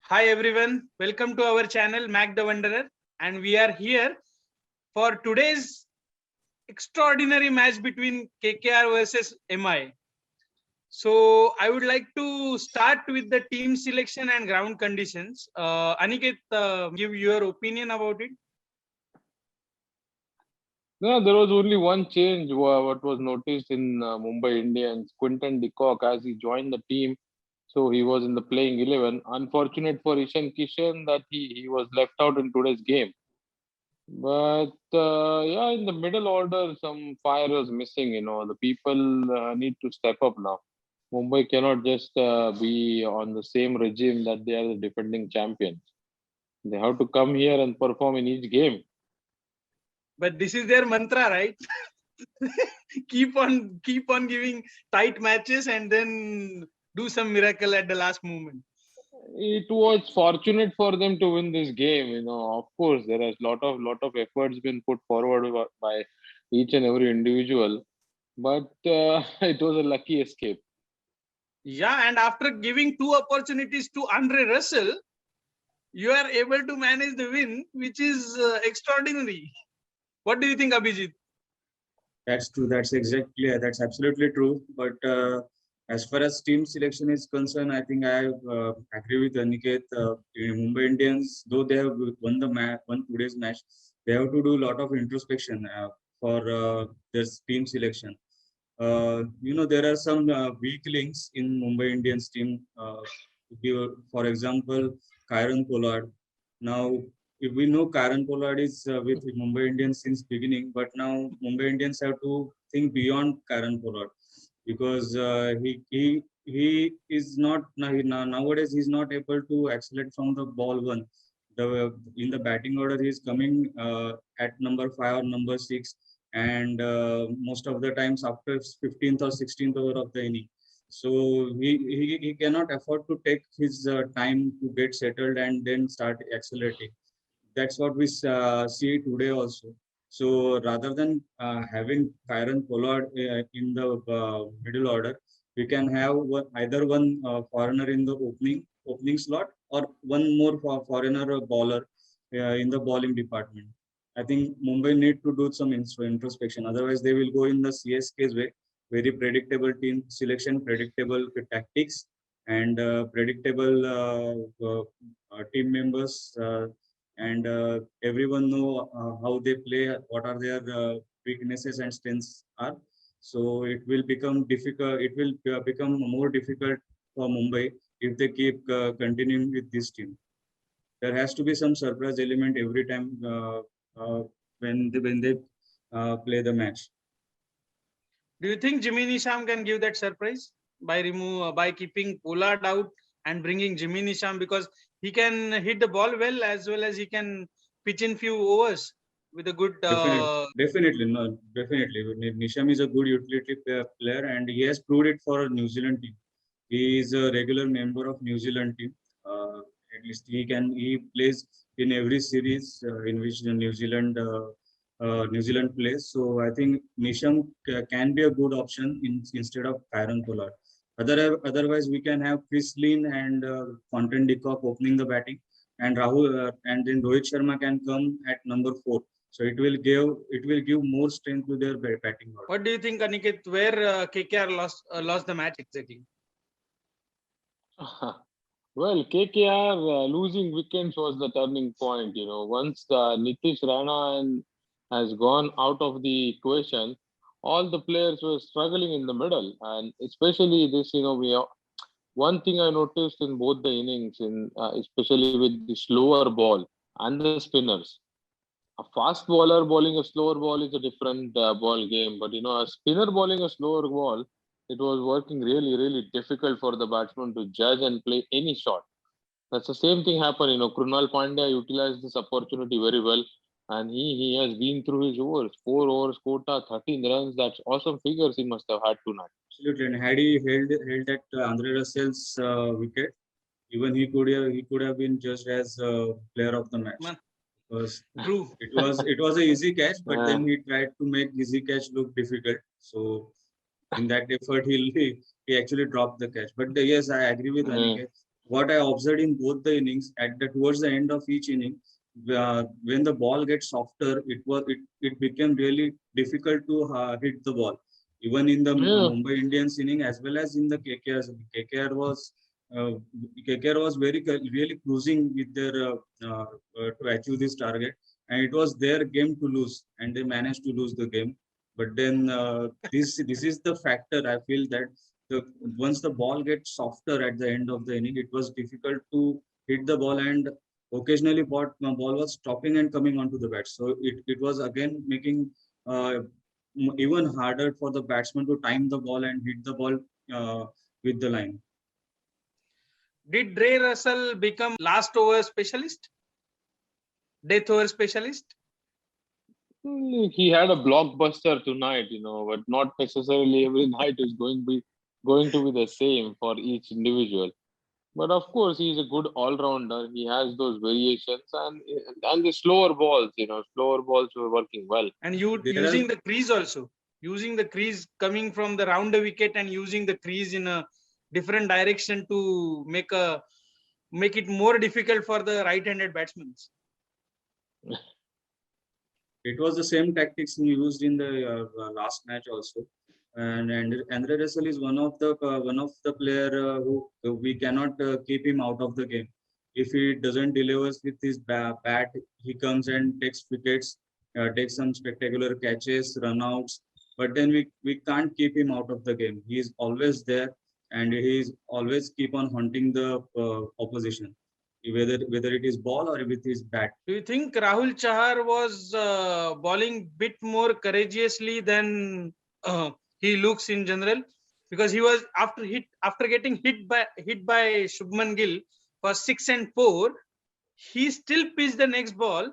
Hi everyone, welcome to our channel Mac the Wanderer, and we are here for today's extraordinary match between KKR versus MI. So I would like to start with the team selection and ground conditions. Aniket, give your opinion about it. No, there was only one change what was noticed in Mumbai Indians. Quinton de Kock, as he joined the team, so he was in the playing 11. Unfortunate for Ishan Kishan that he was left out in today's game. But yeah, in the middle order, some fire was missing. The people need to step up now. Mumbai cannot just be on the same regime that they are the defending champions. They have to come here and perform in each game. But this is their mantra, right? keep on giving tight matches and then do some miracle at the last moment. It was fortunate for them to win this game. Of course, there has lot of efforts been put forward by each and every individual, but it was a lucky escape. Yeah, and after giving two opportunities to Andre Russell, you are able to manage the win, which is extraordinary. What do you think, Abhijit? That's true. That's absolutely true. But as far as team selection is concerned, I think I agree with Aniket. Mumbai Indians, though they have won today's match, they have to do a lot of introspection for their team selection. There are some weak links in Mumbai Indians team. For example, Kyron Pollard. Now, if we know Karan Pollard is with Mumbai Indians since beginning, but now Mumbai Indians have to think beyond Karan Pollard because he is not nowadays he's not able to accelerate from the ball one. In the batting order he is coming at number 5 or number 6, and most of the times after 15th or 16th over of the inning. So he cannot afford to take his time to get settled and then start accelerating. That's what we see today also. So rather than having Kyron Pollard in the middle order, we can have either one foreigner in the opening slot or one more foreigner bowler in the bowling department. I think Mumbai need to do some introspection. Otherwise, they will go in the CSK's way. Very predictable team selection, predictable tactics, and predictable team members. And everyone know how they play, what are their weaknesses and strengths are. So it will become difficult. It will become more difficult for Mumbai if they keep continuing with this team. There has to be some surprise element every time when they play the match. Do you think Jimmy Nisham can give that surprise by keeping Pollard out and bringing Jimmy Nisham, because he can hit the ball well as he can pitch in few overs with a good. Definitely, no, definitely. Nisham is a good utility player, and he has proved it for New Zealand team. He is a regular member of New Zealand team. At least he plays in every series in which the New Zealand plays. So I think Nisham can be a good option instead of Kyron Pollard. Otherwise, we can have Chris Lynn and Quinton de Kock opening the batting, and Rahul and then Rohit Sharma can come at number 4. So it will give more strength to their batting order. What do you think, Aniket? Where KKR lost the match exactly? Well, KKR losing wickets was the turning point. Once the Nitish Rana has gone out of the equation, all the players were struggling in the middle, and especially this. One thing I noticed in both the innings, especially with the slower ball and the spinners. A fast bowler bowling a slower ball is a different ball game, but a spinner bowling a slower ball, it was working really, really difficult for the batsman to judge and play any shot. That's the same thing happened. Krunal Pandya utilized this opportunity very well, and he has been through his overs, 4 overs, quota, 13 runs. That's awesome figures he must have had tonight. Absolutely, and had he held that Andre Russell's wicket, even he could have been judged as player of the match. Man, Because true. it was a easy catch, but Uh, then he tried to make easy catch look difficult. So in that effort, he actually dropped the catch. But yes, I agree with uh, Aniket. what I observed in both the innings, towards the end of each inning, when the ball gets softer, it became really difficult to hit the ball. Even in the Yeah, Mumbai Indians inning as well as in the KKR's inning. Uh, KKR was really cruising with their to achieve this target, and it was their game to lose, and they managed to lose the game. But then this is the factor. I feel that the once the ball gets softer at the end of the inning, it was difficult to hit the ball, and occasionally ball was stopping and coming onto the bat. So it was again making uh, even harder for the batsman to time the ball and hit the ball with the line. Did Ray Russell become last over specialist, death over specialist? he had a blockbuster tonight, but not necessarily every night is going to be the same for each individual. But of course, he's a good all-rounder. He has those variations and the slower balls, slower balls were working well. And you There using are the crease also, using the crease coming from the round the wicket and using the crease in a different direction to make it more difficult for the right-handed batsmen. it was the same tactics he used in the last match also. And Andre Russell is one of the player who we cannot keep him out of the game. If he doesn't delivers with his bat, he comes and takes wickets, takes some spectacular catches, runouts. But then we can't keep him out of the game. He is always there, and he is always keep on hunting the opposition, whether it is ball or with his bat. Do you think Rahul Chahar was bowling bit more courageously than he looks in general? Because he was after getting hit by Shubman Gill for 6 and 4, he still pitched the next ball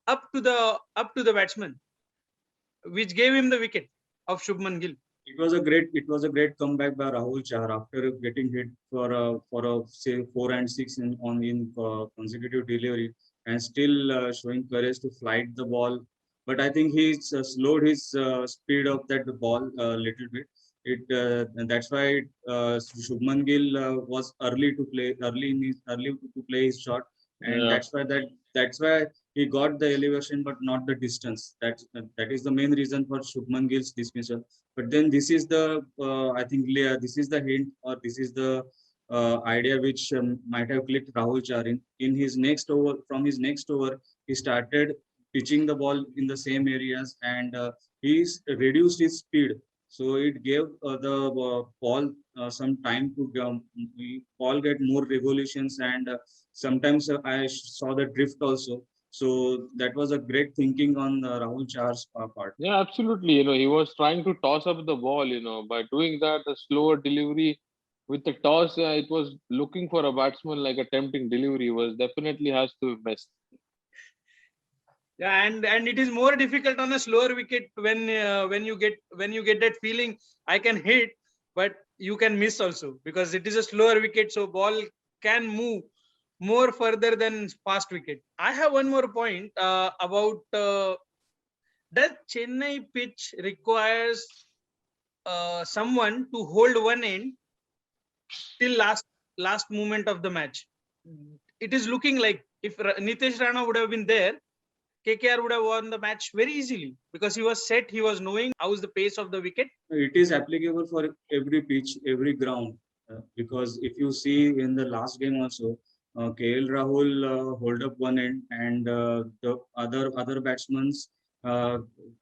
up to the batsman, which gave him the wicket of Shubman Gill. It was a great comeback by Rahul Chahar after getting hit for a say 4 and 6 in consecutive delivery, and still showing courage to flight the ball. But I think he's slowed his speed of that ball a little bit. And that's why Shubman Gill was early to play his shot, and Yeah, that's why he got the elevation but not the distance. That is the main reason for Shubman Gill's dismissal. But then this is the I think this is the hint, or this is the idea which might have clicked Rahul Chahar in his next over. From his next over, he started pitching the ball in the same areas, and he's reduced his speed. So it gave the ball some time to ball get more revolutions, and sometimes I saw the drift also. So that was a great thinking on Rahul Chahar's part. yeah, absolutely. He was trying to toss up the ball. By doing that, the slower delivery with the toss, it was looking for a batsman like a tempting delivery was definitely has to have missed. Yeah, and it is more difficult on a slower wicket when you get that feeling I can hit, but you can miss also because it is a slower wicket, so ball can move more further than fast wicket. I have one more point about does Chennai pitch requires someone to hold one end till last moment of the match. It is looking like if Nitesh Rana would have been there, KKR would have won the match very easily because he was set. He was knowing how is the pace of the wicket. It is applicable for every pitch, every ground. Because if you see in the last game also, KL Rahul hold up one end, and the other batsmen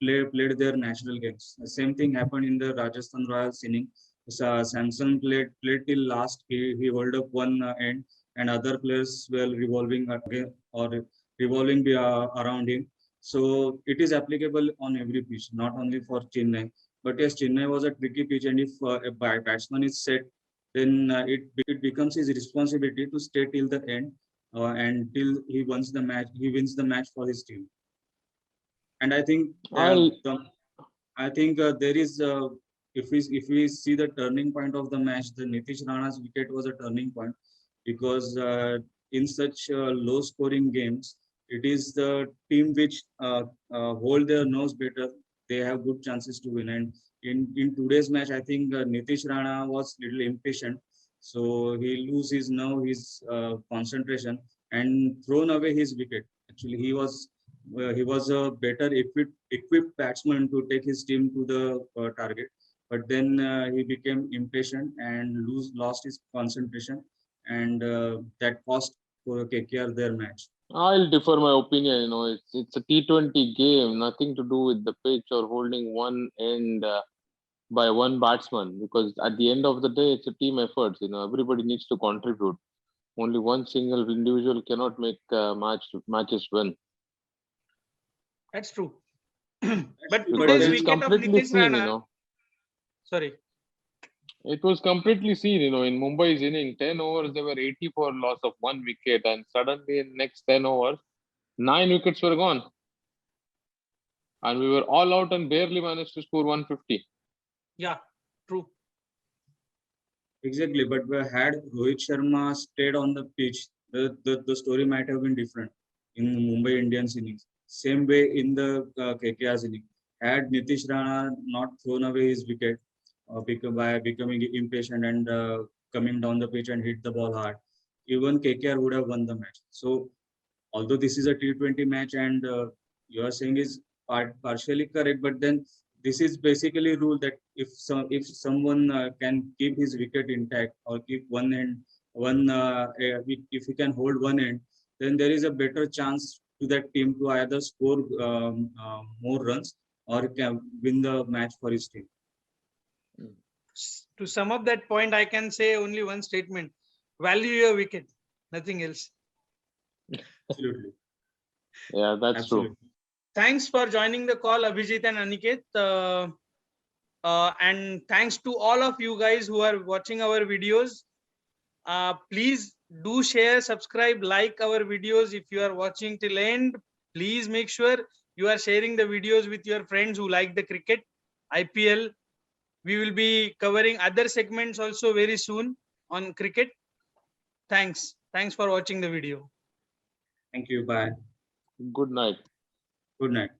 played their natural games. The same thing happened in the Rajasthan Royals inning. Samson played till last. He hold up one end, and other players were revolving again or revolving around him. So it is applicable on every pitch, not only for Chennai. But yes, Chennai was a tricky pitch, and if a batsman is set, then it becomes his responsibility to stay till the end, and till he wins the match. He wins the match for his team. And I'll I think there is if we see the turning point of the match, the Nitish Rana's wicket was a turning point, because in such low scoring games, it is the team which hold their nose better. They have good chances to win. And in today's match, I think Nitish Rana was little impatient. So he lose his now his concentration and thrown away his wicket. Actually, he was a better equipped batsman to take his team to the target, but then he became impatient and lost his concentration, and that cost for KKR their match. I'll differ my opinion. You know, it's a T20 game, nothing to do with the pitch or holding one end by one batsman. Because at the end of the day, it's a team effort. You know, everybody needs to contribute. Only one single individual cannot make matches win. That's true. But But Because today's then- it's wicket of completely Nitin seen. You Rana, know, sorry, it was completely seen. You know, in Mumbai's inning, 10 overs, they were 84 loss of one wicket, and suddenly in next 10 overs, 9 wickets were gone. And we were all out and barely managed to score 150. yeah, true. Exactly, but had Rohit Sharma stayed on the pitch, the story might have been different in Mumbai Indians innings. Same way in the KKR's inning. Had Nitish Rana not thrown away his wicket by becoming impatient and coming down the pitch and hit the ball hard, even KKR would have won the match. So, although this is a T20 match and you are saying is partially correct, but then this is basically rule that if someone can keep his wicket intact or keep if he can hold one end, then there is a better chance to that team to either score more runs or can win the match for his team. To sum up that point, I can say only one statement: value your wicket, nothing else. Absolutely. Yeah, that's Absolutely. true. Thanks for joining the call, Abhijit and Aniket. And thanks to all of you guys who are watching our videos. Please do share, subscribe, like our videos. If you are watching till end, please make sure you are sharing the videos with your friends who like the cricket, IPL. We will be covering other segments also very soon on cricket. Thanks. Thanks for watching the video. Thank you. Bye. Good night. Good night.